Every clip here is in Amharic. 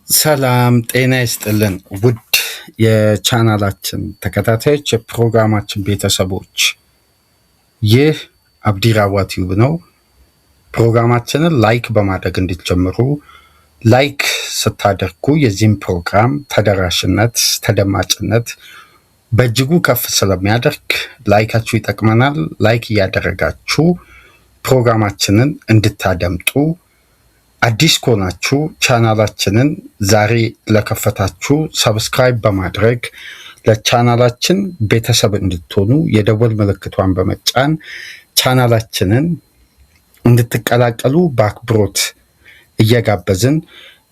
ሰላም ጤና ይስጥልን ውድ የቻናላችን ተከታታዮች የፕሮግራማችን ቤተሰቦች፣ ይህ አብዲራዋ ቲዩብ ነው። ፕሮግራማችንን ላይክ በማድረግ እንድትጀምሩ፣ ላይክ ስታደርጉ የዚህም ፕሮግራም ተደራሽነት ተደማጭነት በእጅጉ ከፍ ስለሚያደርግ ላይካችሁ ይጠቅመናል። ላይክ እያደረጋችሁ ፕሮግራማችንን እንድታደምጡ፣ አዲስ ከሆናችሁ ቻናላችንን ዛሬ ለከፈታችሁ ሰብስክራይብ በማድረግ ለቻናላችን ቤተሰብ እንድትሆኑ የደወል ምልክቷን በመጫን ቻናላችንን እንድትቀላቀሉ በአክብሮት እየጋበዝን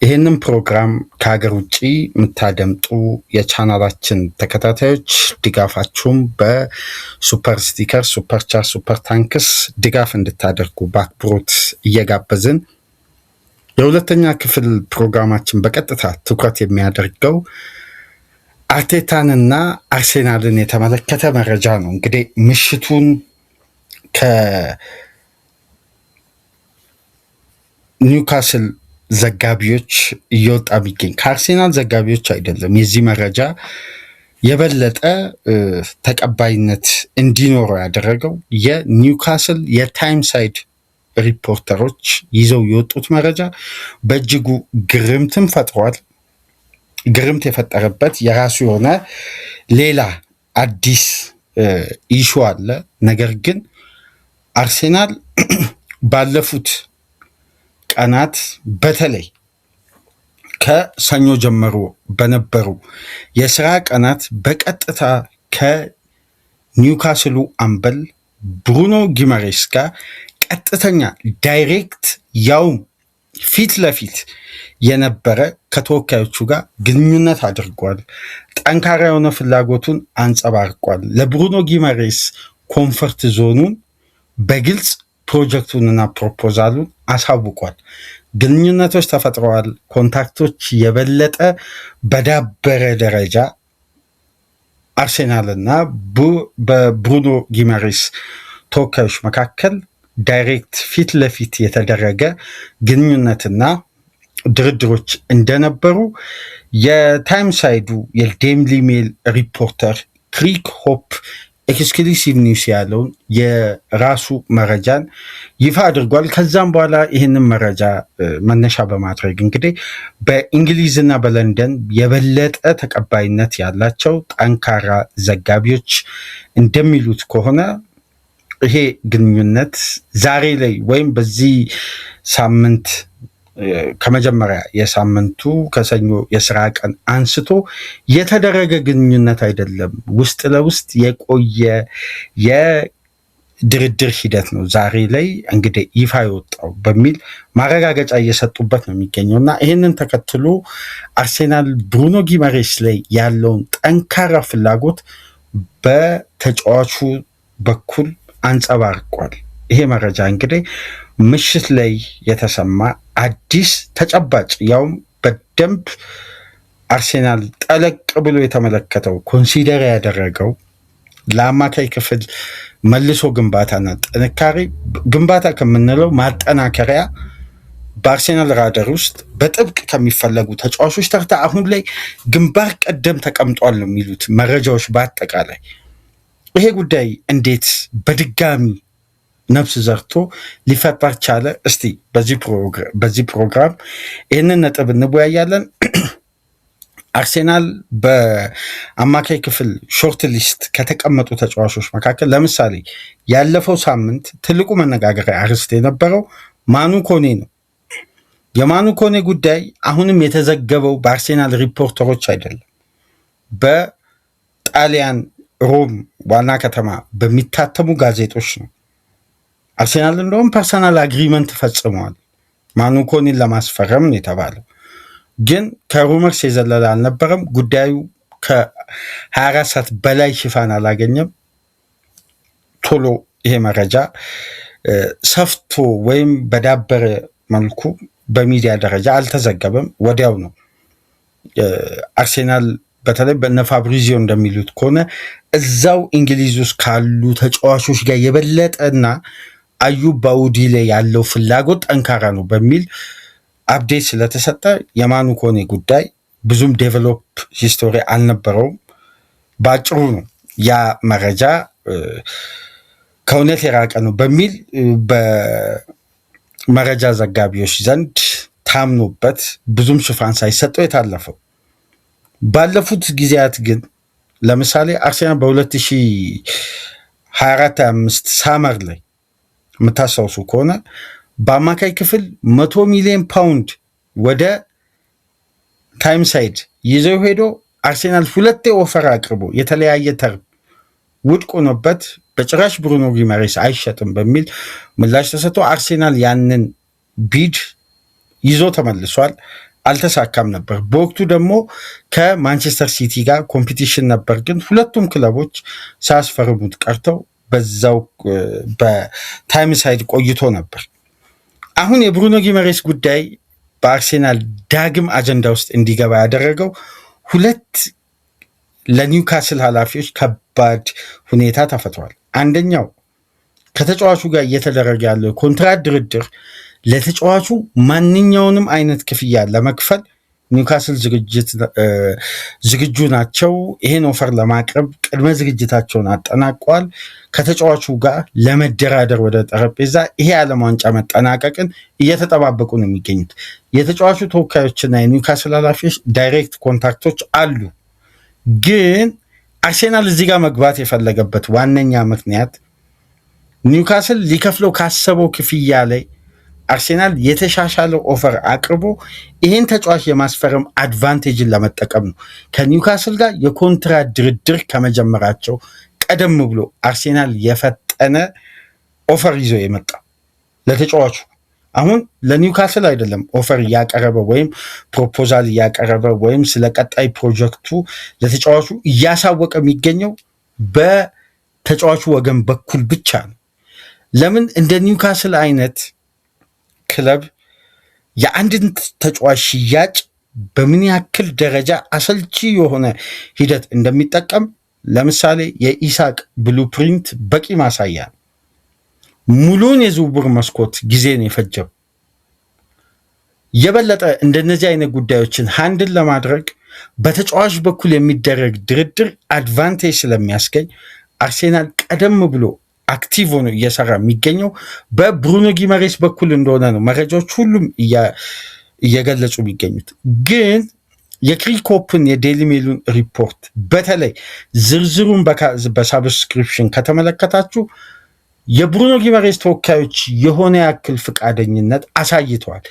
ይህንን ፕሮግራም ከሀገር ውጭ የምታደምጡ የቻናላችን ተከታታዮች ድጋፋችሁም በሱፐር ስቲከር፣ ሱፐር ቻት፣ ሱፐር ታንክስ ድጋፍ እንድታደርጉ በአክብሮት እየጋበዝን የሁለተኛ ክፍል ፕሮግራማችን በቀጥታ ትኩረት የሚያደርገው አርቴታንና አርሴናልን የተመለከተ መረጃ ነው። እንግዲህ ምሽቱን ከኒውካስል ዘጋቢዎች እየወጣ ቢገኝ ከአርሴናል ዘጋቢዎች አይደለም። የዚህ መረጃ የበለጠ ተቀባይነት እንዲኖረው ያደረገው የኒውካስል የታይምሳይድ ሪፖርተሮች ይዘው የወጡት መረጃ በእጅጉ ግርምትም ፈጥሯል። ግርምት የፈጠረበት የራሱ የሆነ ሌላ አዲስ ኢሹ አለ። ነገር ግን አርሴናል ባለፉት ቀናት በተለይ ከሰኞ ጀምሮ በነበሩ የስራ ቀናት በቀጥታ ከኒውካስሉ አምበል ብሩኖ ጊማሬስ ጋር ቀጥተኛ ዳይሬክት ያውም ፊት ለፊት የነበረ ከተወካዮቹ ጋር ግንኙነት አድርጓል። ጠንካራ የሆነ ፍላጎቱን አንጸባርቋል። ለብሩኖ ጊማሬስ ኮንፈርት ዞኑን በግልጽ ፕሮጀክቱንና ፕሮፖዛሉን አሳውቋል። ግንኙነቶች ተፈጥረዋል። ኮንታክቶች የበለጠ በዳበረ ደረጃ አርሴናልና በብሩኖ ጊማሬስ ተወካዮች መካከል ዳይሬክት ፊት ለፊት የተደረገ ግንኙነትና ድርድሮች እንደነበሩ የታይምሳይዱ የዴይሊ ሜል ሪፖርተር ክሪክ ሆፕ ኤክስክሉሲቭ ኒውስ ያለውን የራሱ መረጃን ይፋ አድርጓል። ከዛም በኋላ ይህንን መረጃ መነሻ በማድረግ እንግዲህ በእንግሊዝና በለንደን የበለጠ ተቀባይነት ያላቸው ጠንካራ ዘጋቢዎች እንደሚሉት ከሆነ ይሄ ግንኙነት ዛሬ ላይ ወይም በዚህ ሳምንት ከመጀመሪያ የሳምንቱ ከሰኞ የስራ ቀን አንስቶ የተደረገ ግንኙነት አይደለም። ውስጥ ለውስጥ የቆየ የድርድር ሂደት ነው ዛሬ ላይ እንግዲህ ይፋ የወጣው በሚል ማረጋገጫ እየሰጡበት ነው የሚገኘው እና ይህንን ተከትሎ አርሴናል ብሩኖ ጊማሬስ ላይ ያለውን ጠንካራ ፍላጎት በተጫዋቹ በኩል አንጸባርቋል። ይሄ መረጃ እንግዲህ ምሽት ላይ የተሰማ አዲስ ተጨባጭ ያውም በደንብ አርሴናል ጠለቅ ብሎ የተመለከተው ኮንሲደር ያደረገው ለአማካይ ክፍል መልሶ ግንባታና ጥንካሬ ግንባታ ከምንለው ማጠናከሪያ በአርሴናል ራደር ውስጥ በጥብቅ ከሚፈለጉ ተጫዋቾች ተርታ አሁን ላይ ግንባር ቀደም ተቀምጧል ነው የሚሉት መረጃዎች። በአጠቃላይ ይሄ ጉዳይ እንዴት በድጋሚ ነፍስ ዘርቶ ሊፈጠር ቻለ? እስቲ በዚህ ፕሮግራም ይህንን ነጥብ እንወያያለን። አርሴናል በአማካይ ክፍል ሾርት ሊስት ከተቀመጡ ተጫዋቾች መካከል ለምሳሌ ያለፈው ሳምንት ትልቁ መነጋገሪያ አርዕስት የነበረው ማኑ ኮኔ ነው። የማኑ ኮኔ ጉዳይ አሁንም የተዘገበው በአርሴናል ሪፖርተሮች አይደለም፣ በጣሊያን ሮም ዋና ከተማ በሚታተሙ ጋዜጦች ነው። አርሴናል እንደውም ፐርሰናል አግሪመንት ፈጽመዋል ማኑ ኮኔን ለማስፈረም ነው የተባለው። ግን ከሩመርስ የዘለለ አልነበረም። ጉዳዩ ከ24 ሰዓት በላይ ሽፋን አላገኘም። ቶሎ ይሄ መረጃ ሰፍቶ ወይም በዳበረ መልኩ በሚዲያ ደረጃ አልተዘገበም። ወዲያው ነው አርሴናል በተለይ በነ ፋብሪዚዮ እንደሚሉት ከሆነ እዛው እንግሊዝ ውስጥ ካሉ ተጫዋቾች ጋር የበለጠና አዩብ ባውዲ ላይ ያለው ፍላጎት ጠንካራ ነው በሚል አፕዴት ስለተሰጠ የማኑ ኮኔ ጉዳይ ብዙም ዴቨሎፕ ሂስቶሪ አልነበረውም። በአጭሩ ነው ያ መረጃ ከእውነት የራቀ ነው በሚል በመረጃ ዘጋቢዎች ዘንድ ታምኖበት ብዙም ሽፋን ሳይሰጠው የታለፈው። ባለፉት ጊዜያት ግን ለምሳሌ አርሴናል በ2024/25 ሳመር ላይ የምታስታውሱ ከሆነ በአማካይ ክፍል 100 ሚሊዮን ፓውንድ ወደ ታይምሳይድ ይዘው ሄዶ አርሴናል 2 ኦፈር አቅርቦ የተለያየ ተርም ውድቅ ሆኖበት በጭራሽ ብሩኖ ጊማሬስ አይሸጥም በሚል ምላሽ ተሰጥቶ አርሴናል ያንን ቢድ ይዞ ተመልሷል። አልተሳካም ነበር። በወቅቱ ደግሞ ከማንቸስተር ሲቲ ጋር ኮምፒቲሽን ነበር፣ ግን ሁለቱም ክለቦች ሳያስፈርሙት ቀርተው በዛው በታይምሳይድ ቆይቶ ነበር። አሁን የብሩኖ ጊማሬስ ጉዳይ በአርሴናል ዳግም አጀንዳ ውስጥ እንዲገባ ያደረገው ሁለት ለኒውካስል ኃላፊዎች ከባድ ሁኔታ ተፈጥሯል። አንደኛው ከተጫዋቹ ጋር እየተደረገ ያለው ኮንትራት ድርድር ለተጫዋቹ ማንኛውንም አይነት ክፍያ ለመክፈል ኒውካስል ዝግጁ ናቸው። ይሄን ኦፈር ለማቅረብ ቅድመ ዝግጅታቸውን አጠናቀዋል። ከተጫዋቹ ጋር ለመደራደር ወደ ጠረጴዛ ይሄ ዓለም ዋንጫ መጠናቀቅን እየተጠባበቁ ነው የሚገኙት። የተጫዋቹ ተወካዮችና የኒውካስል ኃላፊዎች ዳይሬክት ኮንታክቶች አሉ። ግን አርሴናል እዚህ ጋር መግባት የፈለገበት ዋነኛ ምክንያት ኒውካስል ሊከፍለው ካሰበው ክፍያ ላይ አርሴናል የተሻሻለው ኦፈር አቅርቦ ይህን ተጫዋች የማስፈረም አድቫንቴጅን ለመጠቀም ነው። ከኒውካስል ጋር የኮንትራት ድርድር ከመጀመራቸው ቀደም ብሎ አርሴናል የፈጠነ ኦፈር ይዞ የመጣ ለተጫዋቹ አሁን ለኒውካስል አይደለም ኦፈር እያቀረበ ወይም ፕሮፖዛል እያቀረበ ወይም ስለ ቀጣይ ፕሮጀክቱ ለተጫዋቹ እያሳወቀ የሚገኘው በተጫዋቹ ወገን በኩል ብቻ ነው። ለምን እንደ ኒውካስል አይነት ክለብ የአንድን ተጫዋች ሽያጭ በምን ያክል ደረጃ አሰልቺ የሆነ ሂደት እንደሚጠቀም ለምሳሌ የኢሳቅ ብሉፕሪንት በቂ ማሳያ ነው። ሙሉን የዝውውር መስኮት ጊዜ ነው የፈጀው። የበለጠ እንደነዚህ አይነት ጉዳዮችን ሃንድል ለማድረግ በተጫዋች በኩል የሚደረግ ድርድር አድቫንቴጅ ስለሚያስገኝ አርሴናል ቀደም ብሎ አክቲቭ ሆኖ እየሰራ የሚገኘው በብሩኖ ጊማሬስ በኩል እንደሆነ ነው መረጃዎች ሁሉም እየገለጹ የሚገኙት። ግን የክሪኮፕን የዴሊ ሜሉን ሪፖርት በተለይ ዝርዝሩን በሳብስክሪፕሽን ከተመለከታችሁ የብሩኖ ጊማሬስ ተወካዮች የሆነ ያክል ፈቃደኝነት አሳይተዋል።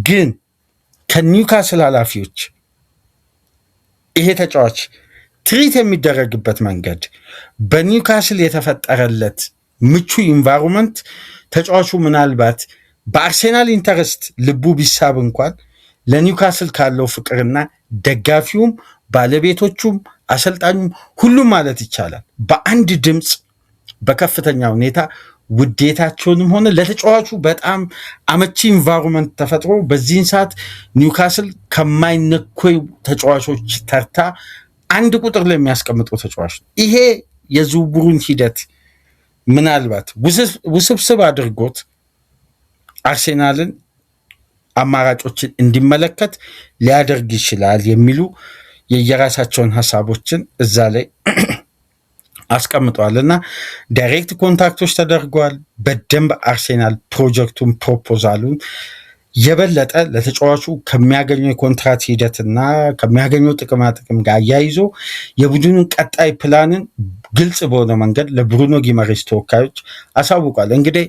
ግን ከኒውካስል ኃላፊዎች ይሄ ተጫዋች ትሪት የሚደረግበት መንገድ በኒውካስል የተፈጠረለት ምቹ ኢንቫይሮንመንት ተጫዋቹ ምናልባት በአርሴናል ኢንተረስት ልቡ ቢሳብ እንኳን ለኒውካስል ካለው ፍቅርና ደጋፊውም ባለቤቶቹም አሰልጣኙም ሁሉም ማለት ይቻላል በአንድ ድምፅ በከፍተኛ ሁኔታ ውዴታቸውንም ሆነ ለተጫዋቹ በጣም አመቺ ኢንቫይሮንመንት ተፈጥሮ በዚህን ሰዓት ኒውካስል ከማይነኩ ተጫዋቾች ተርታ አንድ ቁጥር ላይ የሚያስቀምጠው ተጫዋች ነው። ይሄ የዝውውሩን ሂደት ምናልባት ውስብስብ አድርጎት አርሴናልን አማራጮችን እንዲመለከት ሊያደርግ ይችላል የሚሉ የየራሳቸውን ሀሳቦችን እዛ ላይ አስቀምጠዋል እና ዳይሬክት ኮንታክቶች ተደርገዋል። በደንብ አርሴናል ፕሮጀክቱን ፕሮፖዛሉን የበለጠ ለተጫዋቹ ከሚያገኘው የኮንትራት ሂደትና ከሚያገኘው ጥቅማጥቅም ጋር አያይዞ የቡድኑን ቀጣይ ፕላንን ግልጽ በሆነ መንገድ ለብሩኖ ጊማሬስ ተወካዮች አሳውቋል። እንግዲህ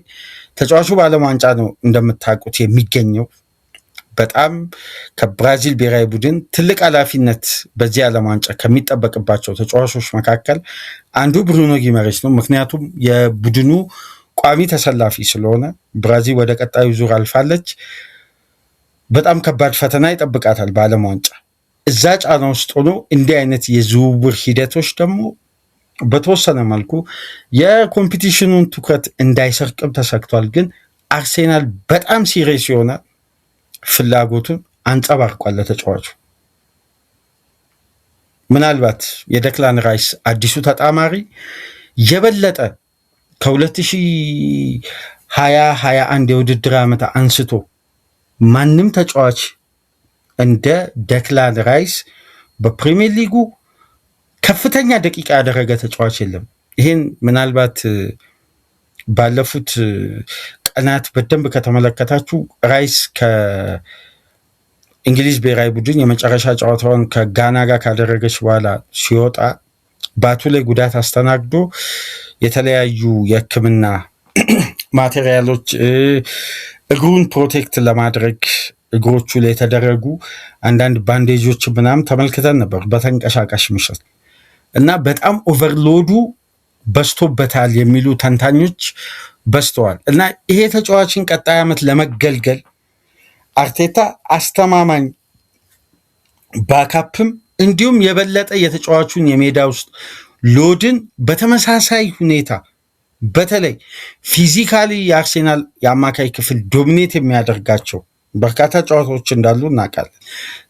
ተጫዋቹ በዓለም ዋንጫ ነው እንደምታውቁት የሚገኘው። በጣም ከብራዚል ብሔራዊ ቡድን ትልቅ ኃላፊነት በዚህ ዓለም ዋንጫ ከሚጠበቅባቸው ተጫዋቾች መካከል አንዱ ብሩኖ ጊማሬስ ነው። ምክንያቱም የቡድኑ ቋሚ ተሰላፊ ስለሆነ ብራዚል ወደ ቀጣዩ ዙር አልፋለች። በጣም ከባድ ፈተና ይጠብቃታል በዓለም ዋንጫ። እዛ ጫና ውስጥ ሆኖ እንዲህ አይነት የዝውውር ሂደቶች ደግሞ በተወሰነ መልኩ የኮምፒቲሽኑን ትኩረት እንዳይሰርቅም ተሰግቷል። ግን አርሴናል በጣም ሲሪየስ የሆነ ፍላጎቱን አንጸባርቋል ለተጫዋቹ። ምናልባት የደክላን ራይስ አዲሱ ተጣማሪ የበለጠ ከ2020-21 የውድድር ዓመት አንስቶ ማንም ተጫዋች እንደ ደክላን ራይስ በፕሪሚየር ሊጉ ከፍተኛ ደቂቃ ያደረገ ተጫዋች የለም። ይህን ምናልባት ባለፉት ቀናት በደንብ ከተመለከታችሁ ራይስ ከእንግሊዝ ብሔራዊ ቡድን የመጨረሻ ጨዋታውን ከጋና ጋር ካደረገች በኋላ ሲወጣ ባቱ ላይ ጉዳት አስተናግዶ የተለያዩ የሕክምና ማቴሪያሎች እግሩን ፕሮቴክት ለማድረግ እግሮቹ ላይ የተደረጉ አንዳንድ ባንዴጆች ምናምን ተመልክተን ነበር በተንቀሳቃሽ ምሽት እና በጣም ኦቨርሎዱ በስቶበታል የሚሉ ተንታኞች በስተዋል እና ይሄ ተጫዋችን ቀጣይ ዓመት ለመገልገል አርቴታ አስተማማኝ ባካፕም እንዲሁም የበለጠ የተጫዋቹን የሜዳ ውስጥ ሎድን በተመሳሳይ ሁኔታ በተለይ ፊዚካሊ የአርሴናል የአማካይ ክፍል ዶሚኔት የሚያደርጋቸው በርካታ ጨዋታዎች እንዳሉ እናውቃለን።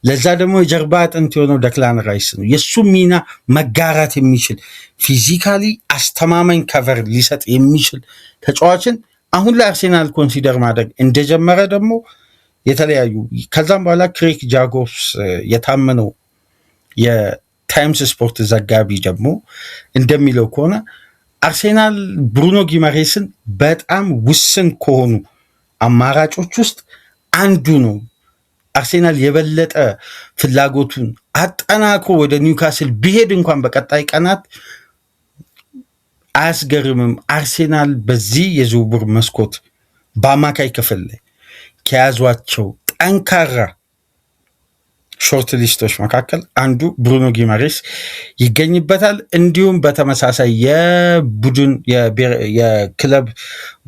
ለዛ ደግሞ የጀርባ አጥንት የሆነው ደክላን ራይስ ነው። የእሱ ሚና መጋራት የሚችል ፊዚካሊ አስተማማኝ ከቨር ሊሰጥ የሚችል ተጫዋችን አሁን ላይ አርሴናል ኮንሲደር ማድረግ እንደጀመረ ደግሞ የተለያዩ ከዛም በኋላ ክሬግ ጃኮብስ የታመነው የታይምስ ስፖርት ዘጋቢ ደግሞ እንደሚለው ከሆነ አርሴናል ብሩኖ ጊማሬስን በጣም ውስን ከሆኑ አማራጮች ውስጥ አንዱ ነው። አርሴናል የበለጠ ፍላጎቱን አጠናክሮ ወደ ኒውካስል ቢሄድ እንኳን በቀጣይ ቀናት አያስገርምም። አርሴናል በዚህ የዝውውር መስኮት በአማካይ ክፍል ላይ ከያዟቸው ጠንካራ ሾርት ሊስቶች መካከል አንዱ ብሩኖ ጊማሬስ ይገኝበታል። እንዲሁም በተመሳሳይ የቡድን የክለብ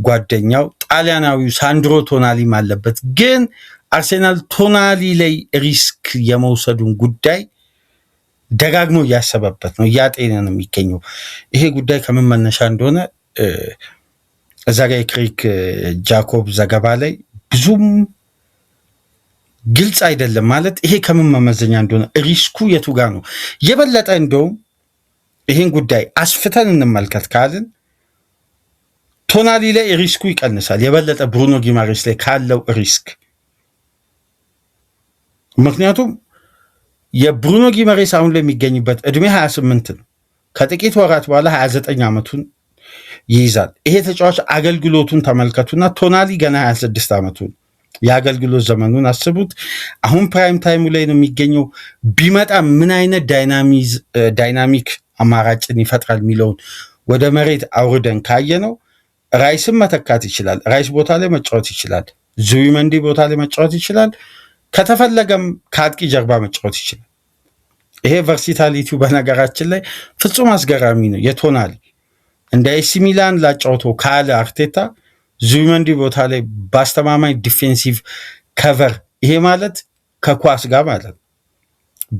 ጓደኛው ጣሊያናዊው ሳንድሮ ቶናሊም አለበት። ግን አርሴናል ቶናሊ ላይ ሪስክ የመውሰዱን ጉዳይ ደጋግሞ እያሰበበት ነው፣ እያጤነ ነው የሚገኘው። ይሄ ጉዳይ ከምን መነሻ እንደሆነ እዛ ጋ የክሬግ ጃኮብ ዘገባ ላይ ብዙም ግልጽ አይደለም። ማለት ይሄ ከምን መመዘኛ እንደሆነ ሪስኩ የቱ ጋር ነው የበለጠ እንደውም ይህን ጉዳይ አስፍተን እንመልከት ካልን ቶናሊ ላይ ሪስኩ ይቀንሳል የበለጠ ብሩኖ ጊማሬስ ላይ ካለው ሪስክ። ምክንያቱም የብሩኖ ጊማሬስ አሁን ላይ የሚገኝበት እድሜ 28 ነው። ከጥቂት ወራት በኋላ 29 ዓመቱን ይይዛል። ይሄ ተጫዋች አገልግሎቱን ተመልከቱና ቶናሊ ገና 26 ዓመቱን የአገልግሎት ዘመኑን አስቡት። አሁን ፕራይም ታይሙ ላይ ነው የሚገኘው። ቢመጣ ምን አይነት ዳይናሚክ አማራጭን ይፈጥራል የሚለውን ወደ መሬት አውርደን ካየ ነው ራይስን መተካት ይችላል። ራይስ ቦታ ላይ መጫወት ይችላል። ዙቢመንዲ ቦታ ላይ መጫወት ይችላል። ከተፈለገም ከአጥቂ ጀርባ መጫወት ይችላል። ይሄ ቨርሲታሊቲው በነገራችን ላይ ፍጹም አስገራሚ ነው። የቶናሊ እንደ ኤሲ ሚላን ላጫውተው ካለ አርቴታ ዙቢመንዲ ቦታ ላይ በአስተማማኝ ዲፌንሲቭ ከቨር፣ ይሄ ማለት ከኳስ ጋር ማለት ነው።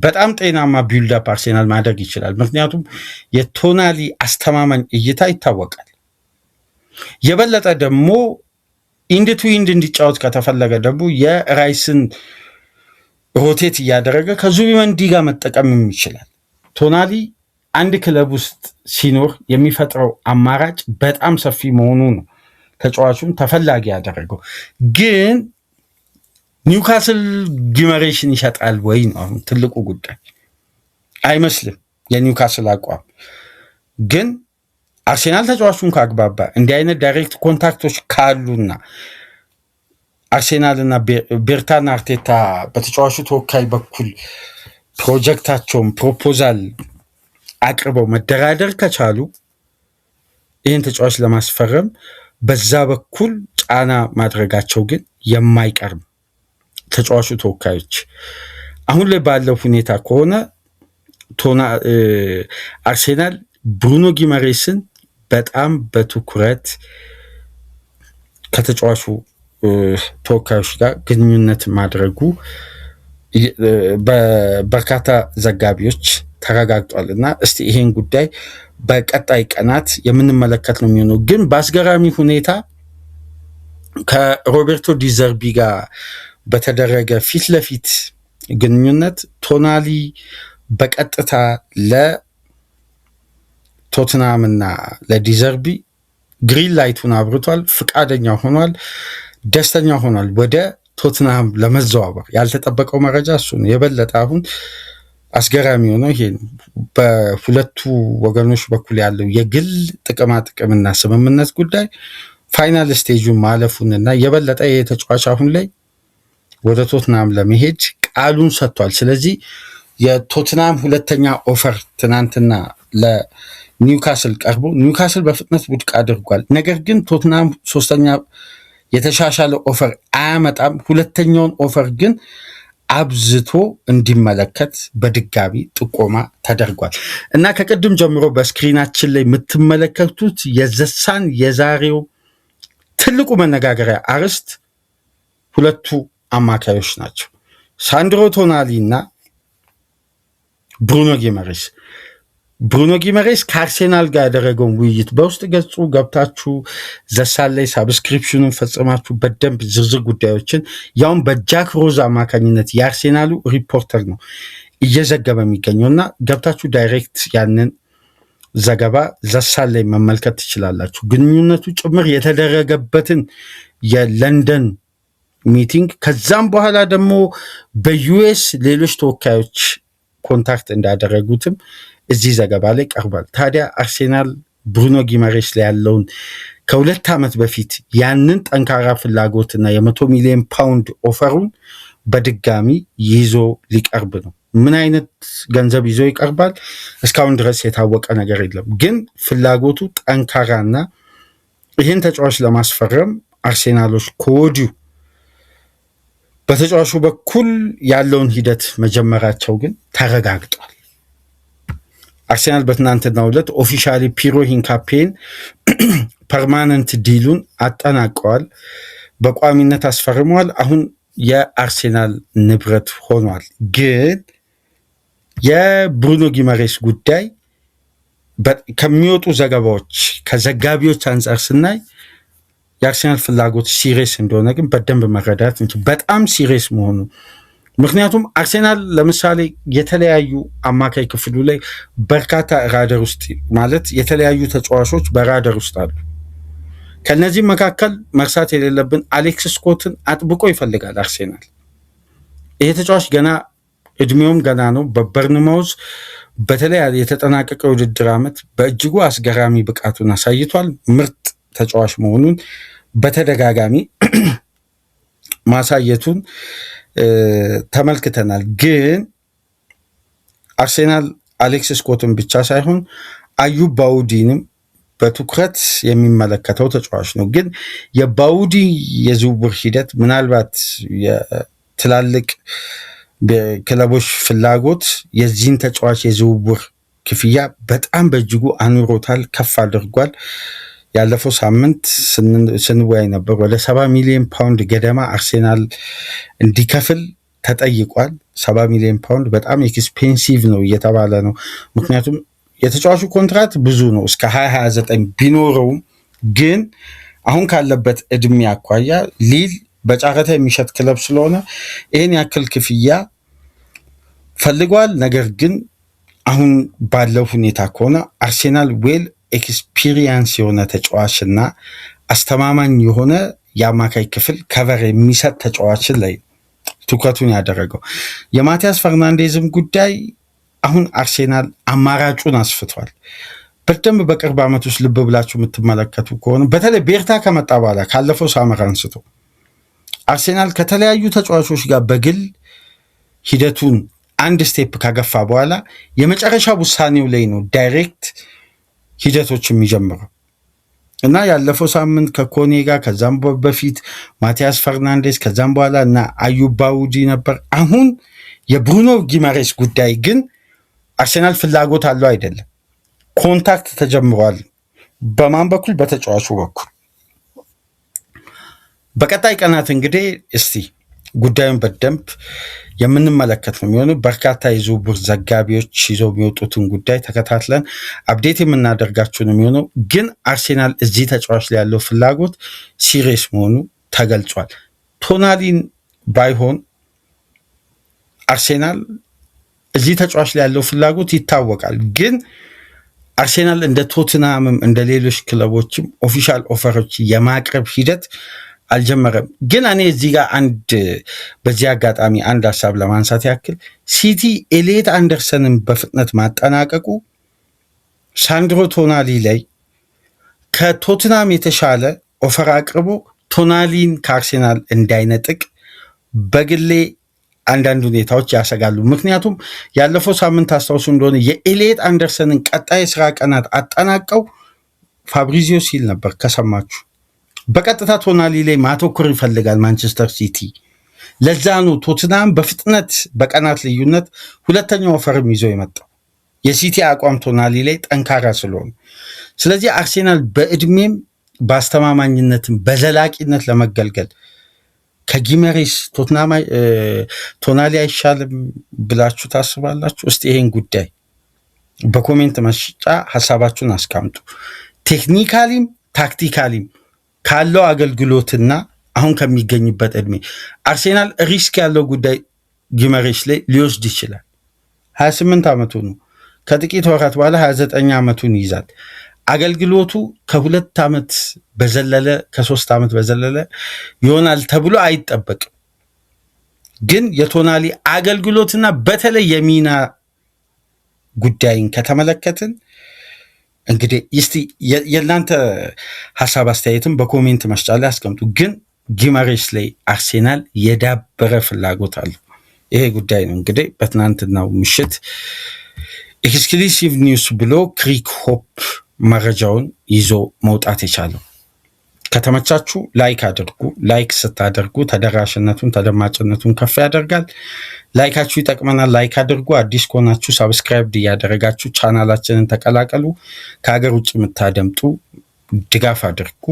በጣም ጤናማ ቢልዳፕ አርሴናል ማድረግ ይችላል። ምክንያቱም የቶናሊ አስተማማኝ እይታ ይታወቃል። የበለጠ ደግሞ ኢንድ ቱ ኢንድ እንዲጫወት ከተፈለገ ደግሞ የራይስን ሮቴት እያደረገ ከዙቢመንዲ ጋር መጠቀምም ይችላል። ቶናሊ አንድ ክለብ ውስጥ ሲኖር የሚፈጥረው አማራጭ በጣም ሰፊ መሆኑ ነው ተጫዋቹን ተፈላጊ ያደረገው። ግን ኒውካስል ጊማሬስን ይሸጣል ወይ ነው አሁን ትልቁ ጉዳይ። አይመስልም የኒውካስል አቋም። ግን አርሴናል ተጫዋቹን ካግባባ እንዲህ አይነት ዳይሬክት ኮንታክቶች ካሉና አርሴናልና ቤርታና አርቴታ በተጫዋቹ ተወካይ በኩል ፕሮጀክታቸውን ፕሮፖዛል አቅርበው መደራደር ከቻሉ ይህን ተጫዋች ለማስፈረም በዛ በኩል ጫና ማድረጋቸው ግን የማይቀርም ተጫዋቹ ተወካዮች አሁን ላይ ባለው ሁኔታ ከሆነ አርሴናል ብሩኖ ጊማሬስን በጣም በትኩረት ከተጫዋቹ ተወካዮች ጋር ግንኙነት ማድረጉ በበርካታ ዘጋቢዎች ተረጋግጧል እና እስቲ ይሄን ጉዳይ በቀጣይ ቀናት የምንመለከት ነው የሚሆነው። ግን በአስገራሚ ሁኔታ ከሮቤርቶ ዲዘርቢ ጋር በተደረገ ፊት ለፊት ግንኙነት ቶናሊ በቀጥታ ለቶትናም እና ለዲዘርቢ ግሪን ላይቱን አብርቷል። ፍቃደኛ ሆኗል። ደስተኛ ሆኗል። ወደ ቶትናም ለመዘዋወር ያልተጠበቀው መረጃ እሱ ነው። የበለጠ አሁን አስገራሚ ሆነው ይሄ በሁለቱ ወገኖች በኩል ያለው የግል ጥቅማ ጥቅምና ስምምነት ጉዳይ ፋይናል ስቴጁን ማለፉንና የበለጠ የተጫዋች አሁን ላይ ወደ ቶትናም ለመሄድ ቃሉን ሰጥቷል። ስለዚህ የቶትናም ሁለተኛ ኦፈር ትናንትና ለኒውካስል ቀርቦ ኒውካስል በፍጥነት ውድቅ አድርጓል። ነገር ግን ቶትናም ሶስተኛ የተሻሻለ ኦፈር አያመጣም። ሁለተኛውን ኦፈር ግን አብዝቶ እንዲመለከት በድጋሚ ጥቆማ ተደርጓል እና ከቅድም ጀምሮ በስክሪናችን ላይ የምትመለከቱት የዘሳን የዛሬው ትልቁ መነጋገሪያ አርዕስት ሁለቱ አማካዮች ናቸው፣ ሳንድሮ ቶናሊ እና ብሩኖ ጊመሬስ። ብሩኖ ጊመሬስ ከአርሴናል ጋር ያደረገውን ውይይት በውስጥ ገጹ ገብታችሁ ዘሳን ላይ ሳብስክሪፕሽኑን ፈጽማችሁ በደንብ ዝርዝር ጉዳዮችን ያውም በጃክ ሮዝ አማካኝነት የአርሴናሉ ሪፖርተር ነው እየዘገበ የሚገኘው እና ገብታችሁ ዳይሬክት ያንን ዘገባ ዘሳን ላይ መመልከት ትችላላችሁ። ግንኙነቱ ጭምር የተደረገበትን የለንደን ሚቲንግ ከዛም በኋላ ደግሞ በዩኤስ ሌሎች ተወካዮች ኮንታክት እንዳደረጉትም እዚህ ዘገባ ላይ ቀርቧል። ታዲያ አርሴናል ብሩኖ ጊመሬስ ላይ ያለውን ከ2 ዓመት በፊት ያንን ጠንካራ ፍላጎትና የ100 ሚሊዮን ፓውንድ ኦፈሩን በድጋሚ ይዞ ሊቀርብ ነው። ምን አይነት ገንዘብ ይዞ ይቀርባል? እስካሁን ድረስ የታወቀ ነገር የለም። ግን ፍላጎቱ ጠንካራና ይህን ተጫዋች ለማስፈረም አርሴናሎች ከወዲሁ በተጫዋቹ በኩል ያለውን ሂደት መጀመራቸው ግን ተረጋግጧል። አርሴናል በትናንትናው ዕለት ኦፊሻሊ ፒሮ ሂንካፔን ፐርማነንት ዲሉን አጠናቀዋል፣ በቋሚነት አስፈርመዋል። አሁን የአርሴናል ንብረት ሆኗል። ግን የብሩኖ ጊመሬስ ጉዳይ ከሚወጡ ዘገባዎች ከዘጋቢዎች አንጻር ስናይ የአርሴናል ፍላጎት ሲሪየስ እንደሆነ ግን በደንብ መረዳት እንችል፣ በጣም ሲሪየስ መሆኑ። ምክንያቱም አርሴናል ለምሳሌ የተለያዩ አማካይ ክፍሉ ላይ በርካታ ራደር ውስጥ ማለት የተለያዩ ተጫዋቾች በራደር ውስጥ አሉ። ከነዚህም መካከል መርሳት የሌለብን አሌክስ ስኮትን አጥብቆ ይፈልጋል አርሴናል። ይሄ ተጫዋች ገና እድሜውም ገና ነው። በበርንማውዝ በተለይ የተጠናቀቀ ውድድር ዓመት በእጅጉ አስገራሚ ብቃቱን አሳይቷል። ምርጥ ተጫዋች መሆኑን በተደጋጋሚ ማሳየቱን ተመልክተናል። ግን አርሴናል አሌክስ ስኮትን ብቻ ሳይሆን አዩብ ባውዲንም በትኩረት የሚመለከተው ተጫዋች ነው። ግን የባውዲ የዝውውር ሂደት ምናልባት የትላልቅ ክለቦች ፍላጎት የዚህን ተጫዋች የዝውውር ክፍያ በጣም በእጅጉ አኑሮታል፣ ከፍ አድርጓል። ያለፈው ሳምንት ስንወያይ ነበር። ወደ 70 ሚሊዮን ፓውንድ ገደማ አርሴናል እንዲከፍል ተጠይቋል። 70 ሚሊዮን ፓውንድ በጣም ኤክስፔንሲቭ ነው እየተባለ ነው። ምክንያቱም የተጫዋቹ ኮንትራት ብዙ ነው እስከ 2029 ቢኖረውም ግን አሁን ካለበት እድሜ አኳያ ሊል በጨረታ የሚሸጥ ክለብ ስለሆነ ይህን ያክል ክፍያ ፈልጓል። ነገር ግን አሁን ባለው ሁኔታ ከሆነ አርሴናል ዌል ኤክስፒሪየንስ የሆነ ተጫዋችና አስተማማኝ የሆነ የአማካይ ክፍል ከቨር የሚሰጥ ተጫዋችን ላይ ትኩረቱን ያደረገው። የማቲያስ ፈርናንዴዝም ጉዳይ አሁን አርሴናል አማራጩን አስፍቷል። በደንብ በቅርብ ዓመት ውስጥ ልብ ብላችሁ የምትመለከቱ ከሆነ በተለይ ቤርታ ከመጣ በኋላ ካለፈው ሳመር አንስቶ አርሴናል ከተለያዩ ተጫዋቾች ጋር በግል ሂደቱን አንድ ስቴፕ ካገፋ በኋላ የመጨረሻ ውሳኔው ላይ ነው ዳይሬክት ሂደቶች የሚጀምረው እና ያለፈው ሳምንት ከኮኔ ጋር ከዛም በፊት ማቲያስ ፈርናንዴዝ ከዛም በኋላ እና አዩብ ባውዲ ነበር። አሁን የብሩኖ ጊመሬስ ጉዳይ ግን አርሴናል ፍላጎት አለው አይደለም፣ ኮንታክት ተጀምሯል። በማን በኩል? በተጫዋቹ በኩል። በቀጣይ ቀናት እንግዲህ እስቲ ጉዳዩን በደንብ የምንመለከት ነው የሚሆነው። በርካታ የዝውውር ዘጋቢዎች ይዘው የሚወጡትን ጉዳይ ተከታትለን አፕዴት የምናደርጋችሁ ነው የሚሆነው። ግን አርሴናል እዚህ ተጫዋች ላይ ያለው ፍላጎት ሲሪየስ መሆኑ ተገልጿል። ቶናሊን ባይሆን አርሴናል እዚህ ተጫዋች ላይ ያለው ፍላጎት ይታወቃል። ግን አርሴናል እንደ ቶትናምም እንደ ሌሎች ክለቦችም ኦፊሻል ኦፈሮች የማቅረብ ሂደት አልጀመረም። ግን እኔ እዚህ ጋር በዚህ አጋጣሚ አንድ ሀሳብ ለማንሳት ያክል ሲቲ ኤሌት አንደርሰንን በፍጥነት ማጠናቀቁ ሳንድሮ ቶናሊ ላይ ከቶትናም የተሻለ ኦፈር አቅርቦ ቶናሊን ከአርሴናል እንዳይነጥቅ በግሌ አንዳንድ ሁኔታዎች ያሰጋሉ። ምክንያቱም ያለፈው ሳምንት አስታውሱ እንደሆነ የኤሌት አንደርሰንን ቀጣይ ስራ ቀናት አጠናቀው ፋብሪዚዮ ሲል ነበር ከሰማችሁ፣ በቀጥታ ቶናሊ ላይ ማተኮር ይፈልጋል ማንቸስተር ሲቲ። ለዛ ነው ቶትናም በፍጥነት በቀናት ልዩነት ሁለተኛው ኦፈርም ይዞ የመጣው የሲቲ አቋም ቶናሊ ላይ ጠንካራ ስለሆነ። ስለዚህ አርሴናል በእድሜም በአስተማማኝነትም በዘላቂነት ለመገልገል ከጊመሬስ ቶናሊ አይሻልም ብላችሁ ታስባላችሁ? እስቲ ይሄን ጉዳይ በኮሜንት መስጫ ሀሳባችሁን አስቀምጡ። ቴክኒካሊም ታክቲካሊም ካለው አገልግሎትና አሁን ከሚገኝበት እድሜ አርሴናል ሪስክ ያለው ጉዳይ ጊመሬስ ላይ ሊወስድ ይችላል። 28 ዓመቱ ነው። ከጥቂት ወራት በኋላ 29 ዓመቱን ይይዛል። አገልግሎቱ ከ2 ዓመት በዘለለ ከ3 ዓመት በዘለለ ይሆናል ተብሎ አይጠበቅም። ግን የቶናሊ አገልግሎትና በተለይ የሚና ጉዳይን ከተመለከትን እንግዲህ እስቲ የእናንተ ሀሳብ አስተያየትም በኮሜንት መስጫ ላይ አስቀምጡ። ግን ጊመሬስ ላይ አርሴናል የዳበረ ፍላጎት አለው። ይሄ ጉዳይ ነው እንግዲህ በትናንትናው ምሽት ኤክስክሉሲቭ ኒውስ ብሎ ክሪክ ሆፕ መረጃውን ይዞ መውጣት የቻለው። ከተመቻችሁ ላይክ አድርጉ። ላይክ ስታደርጉ ተደራሽነቱን ተደማጭነቱን ከፍ ያደርጋል። ላይካችሁ ይጠቅመናል። ላይክ አድርጉ። አዲስ ከሆናችሁ ሳብስክራይብ እያደረጋችሁ ቻናላችንን ተቀላቀሉ። ከሀገር ውጭ የምታደምጡ ድጋፍ አድርጉ።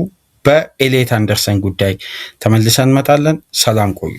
በኤሌት አንደርሰን ጉዳይ ተመልሰን እንመጣለን። ሰላም ቆዩ።